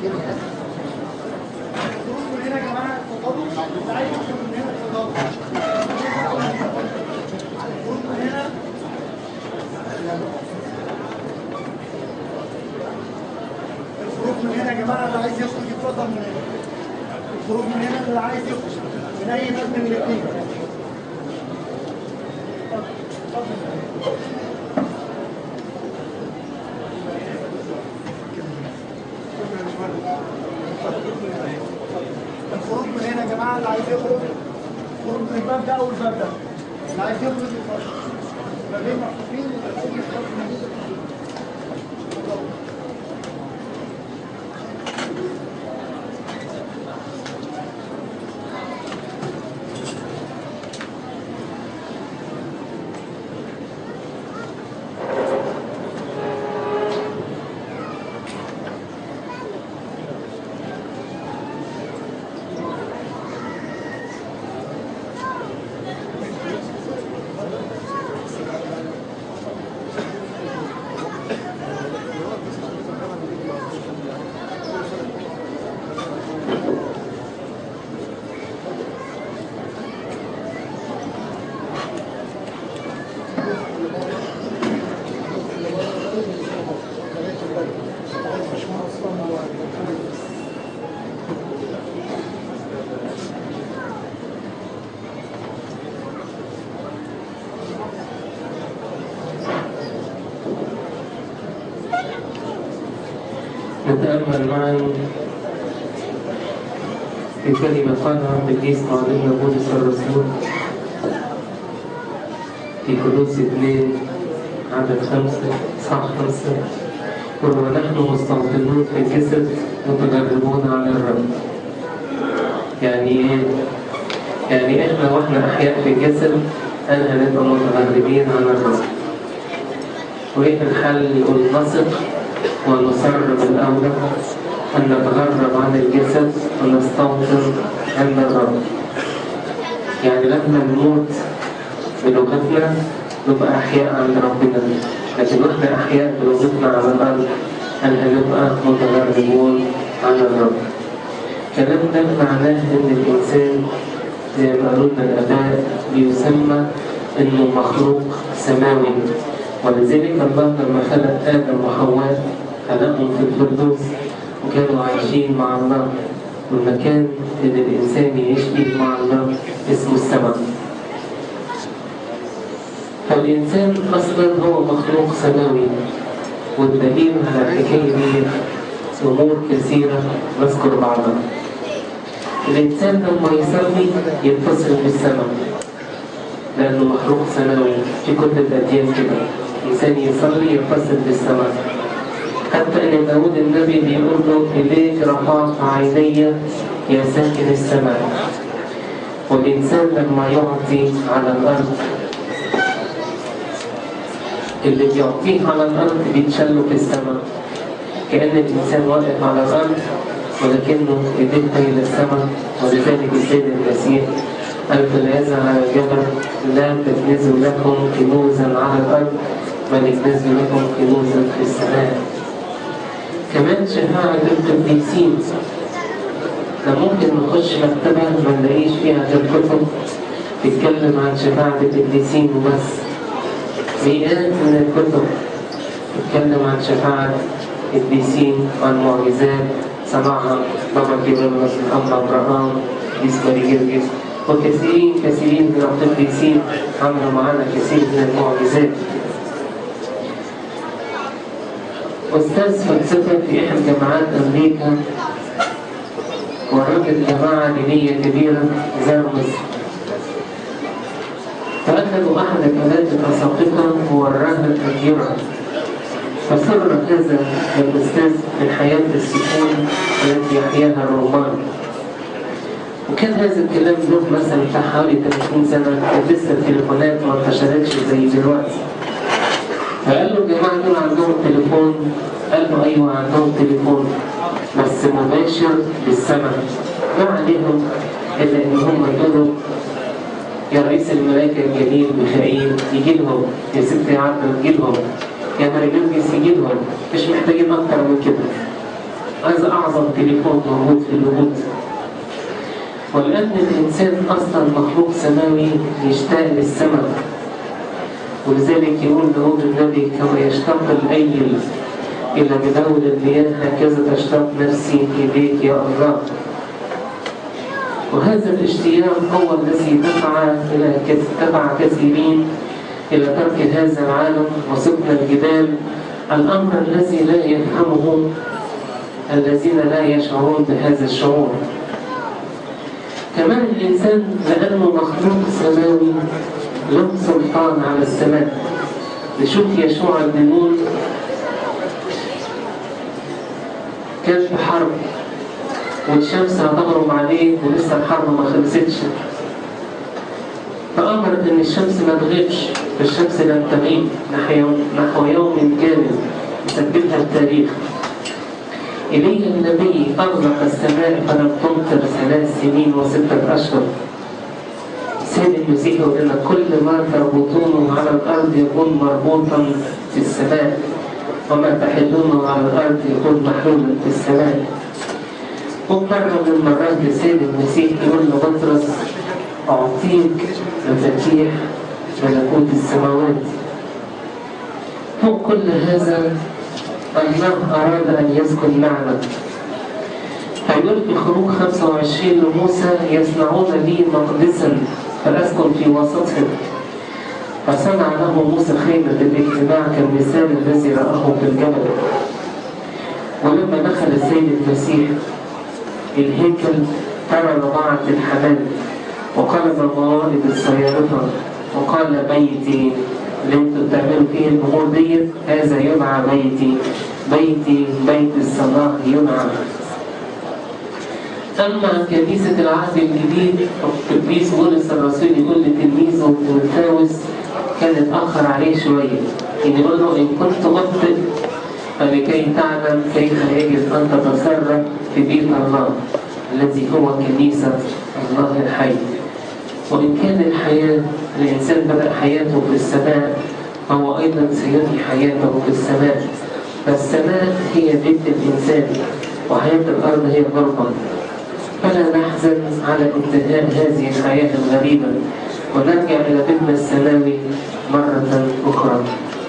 هنا يا جماعه التطابق عايز يخرج من هنا التطابق الخروج من هنا يا جماعه اللي عايز يخرج يتفضل من هنا. الخروج من هنا اللي عايز يخرج من اي باب من الاثنين. الخروج من هنا يا جماعه اللي عايز يخرج خروج من الباب ده او الباب ده. اللي عايز يخرج يتفضل. البابين مفتوحين اي خروج من هنا. نتأمل معا في كلمة قالها القديس معلمنا بولس الرسول في كولوس 2 عدد 5 صح 5 ونحن مستوطنون في الجسد متغربون على الرب. يعني ايه؟ يعني احنا واحنا احياء في الجسد هنبقى متغربين على الرب. وايه الحل؟ يقول نثق ونصر بالأولى أن نتغرب عن الجسد ونستوطن عند الرب. يعني لما نموت بلغتنا نبقى أحياء عند ربنا، لكن واحنا أحياء بلغتنا على الأرض هنبقى متغربون على الرب. الكلام ده معناه إن الإنسان زي ما قالوا لنا الآباء بيسمى إنه مخلوق سماوي، ولذلك الله لما خلق آدم وحواء خلقهم في الفردوس وكانوا عايشين مع الله، والمكان اللي الإنسان يعيش فيه مع الله اسمه السماء. فالإنسان أصلا هو مخلوق سماوي، والدليل على الحكاية دي أمور كثيرة نذكر بعضها. الإنسان لما يصلي يتصل بالسماء لأنه مخلوق سماوي، في كل الأديان كده إنسان يصلي يتصل بالسماء. حتى إن داود النبي بيقول له إليك رفعت عيني يا ساكن السماء. والإنسان لما يعطي على الأرض اللي بيعطيه على الأرض بيتشله في السماء، كأن الإنسان واقف على الأرض ولكنه إيديه إلى السماء. ولذلك السيد المسيح قال في العزاء على الجبل لا تكنزوا لكم كنوزا على الأرض بل اكنزوا لكم كنوزا في السماء. كمان شفاعة القديسين، احنا ممكن نخش مكتبة ما نلاقيش فيها غير كتب تتكلم عن شفاعة القديسين وبس. مئات من الكتب تتكلم عن شفاعة القديسين وعن معجزات سمعها بابا كبري الأنبا ابرآم مارجرجس وكثيرين من القديسين عملوا معنا كثير من المعجزات. أستاذ فلسفة في إحدى جامعات أمريكا وراجل جماعة دينية كبيرة زار مصر، فأخذوا أحد الآلات الأساقفة ووراها الأديرة، فسر هذا الأستاذ من حياة السكون التي يحياها الرومان. وكان هذا الكلام له مثلا بتاع حوالي 30 سنة، كانت لسه التليفونات ما انتشرتش زي دلوقتي. فقال له الجماعة دول عندهم تليفون؟ قال له أيوه عندهم تليفون بس مباشر بالسماء، ما عليهم إلا إن هم يقولوا يا رئيس الملائكة الجليل ميخائيل يجي لهم، يا ست عبد يجي لهم، يا مارجرجس يجي لهم، مش محتاجين أكتر من كده. هذا أعظم تليفون موجود في الوجود. ولأن الإنسان أصلا مخلوق سماوي يشتاق للسماء، ولذلك يقول داود النبي كما يشتاق الأيل إلى جدول المياه هكذا تشتاق نفسي إليك يا الله. وهذا الاشتياق هو الذي دفع كثيرين إلى ترك هذا العالم وسكن الجبال، الأمر الذي لا يفهمه الذين لا يشعرون بهذا الشعور. كمان الإنسان لأنه مخلوق سماوي له سلطان على السماء. نشوف يشوع بن نون كان في حرب والشمس هتغرب عليه ولسه الحرب ما خلصتش، فأمر إن الشمس ما تغيبش، فالشمس لم تغيب نحو يوم كامل يسجلها التاريخ. إليه النبي أغلق السماء فلم تمطر 3 سنين و6 أشهر. سيد المسيح يقول لنا كل ما تربطونه على الأرض يكون مربوطا في السماء، وما تحلونه على الأرض يكون محلولا في السماء. ومرة من المرات السيد المسيح يقول لبطرس أعطيك مفاتيح ملكوت السماوات. فوق كل هذا الله أراد أن يسكن معنا. فيقول في خروج 25 لموسى يصنعون لي مقدسا فأسكن في وسطهم. فصنع له موسى خيمة الاجتماع كالمثال الذي رآه في الجبل. ولما دخل السيد المسيح الهيكل ترى رضاعة الحمام وقلب الموائد الصيارفة وقال بيتي اللي انتوا بتعملوا فيه الأمور دي هذا يدعى بيتي، بيتي بيت الصلاة يدعى. أما كنيسة العهد الجديد القديس بولس الرسول يقول لتلميذه تيموثاوس كان اتأخر عليه شوية، إن يقول له إن كنت أخطئ فلكي تعلم كيف يجب أن تتصرف في بيت الله الذي هو كنيسة الله الحي. وإن كان الحياة الإنسان بدأ حياته في السماء فهو أيضا سينهي حياته في السماء. فالسماء هي بيت الإنسان وحياة الأرض هي غربة. فلا نحزن على انتهاء هذه الحياة الغريبة ونرجع إلى بيتنا السماوي مرة أخرى.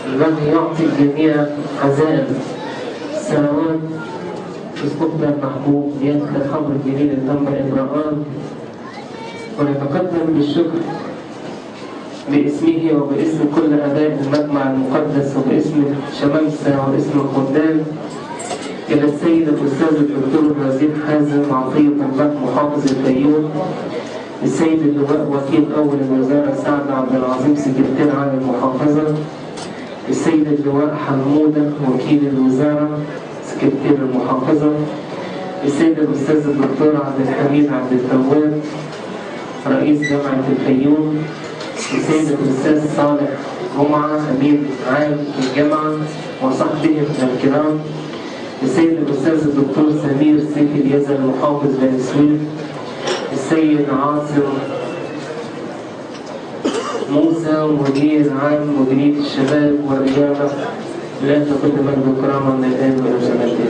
الذي يعطي الجميع عزاء سنوات اسقطنا المحبوب يدخل خبر الجليل الأنبا ابرآم، ونتقدم بالشكر باسمه وباسم كل أباء المجمع المقدس وباسم شمامسة وباسم الخدام إلى السيد الأستاذ الدكتور العظيم حازم عطية الله محافظ الفيوم، السيد اللواء وكيل أول الوزارة سعد عبد العظيم سكرتير عام المحافظة، السيد اللواء حمودة وكيل الوزارة سكرتير المحافظة، السيد الأستاذ الدكتور عبد الحميد عبد التواب رئيس جامعة الفيوم، السيد الأستاذ صالح جمعة أمين عام الجامعة وصحبهم الكرام، السيد الأستاذ الدكتور سمير سيف اليزن محافظ بني سويف، السيد عاصم موسى مدير عام مديرية الشباب والرياضة، لا تقدم الكرامة من الآن وإلى الأبد.